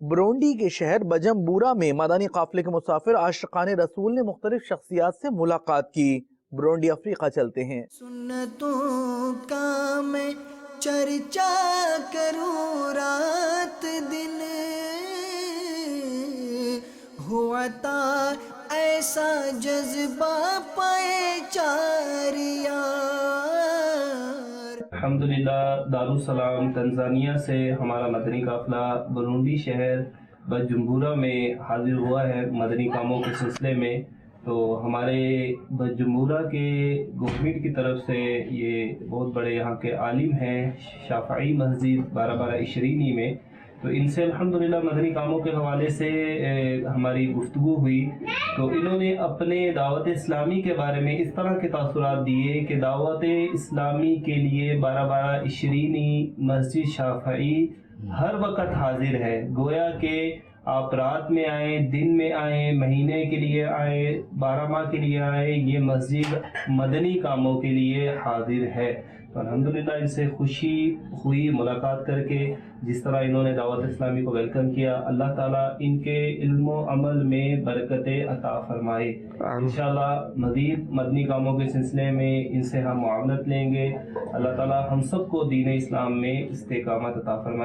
Burundi کے شہر بجمبورا میں مدنی قافلے کے مسافر عاشقان رسول نے مختلف شخصیات سے ملاقات کی۔ برونڈی افریقہ چلتے ہیں۔ سنتوں کا میں چرچا کروں رات دن، ہوا تا ایسا جذبہ پائے چاریا۔ الحمدللہ دارالسلام تنزانیہ سے ہمارا مدنی قافلہ برونڈی شہر بجمبورا میں حاضر ہوا ہے مدنی کاموں کے سلسلے میں۔ تو ہمارے بجمبورا کے گورنمنٹ کی طرف سے یہ بہت بڑے یہاں کے عالم ہیں شافعی مسجد 12 عشرینی میں، تو ان سے الحمدللہ مدنی کاموں کے حوالے سے ہماری گفتگو ہوئی۔ تو انہوں نے اپنے دعوت اسلامی کے بارے میں اس طرح کے تاثرات دیے کہ دعوت اسلامی کے لیے 12 عشرینی مسجد شافعی ہر وقت حاضر ہے، گویا کہ آپ رات میں آئیں، دن میں آئیں، مہینے کے لیے آئیں، 12 ماہ کے لیے آئیں، یہ مسجد مدنی کاموں کے لیے حاضر ہے۔ تو الحمدللہ ان سے خوشی ہوئی ملاقات کر کے، جس طرح انہوں نے دعوت اسلامی کو ویلکم کیا۔ اللہ تعالیٰ ان کے علم و عمل میں برکتیں عطا فرمائے۔ انشاءاللہ مزید مدنی کاموں کے سلسلے میں ان سے ہم معاونت لیں گے۔ اللہ تعالیٰ ہم سب کو دین اسلام میں استقامت عطا فرمائے۔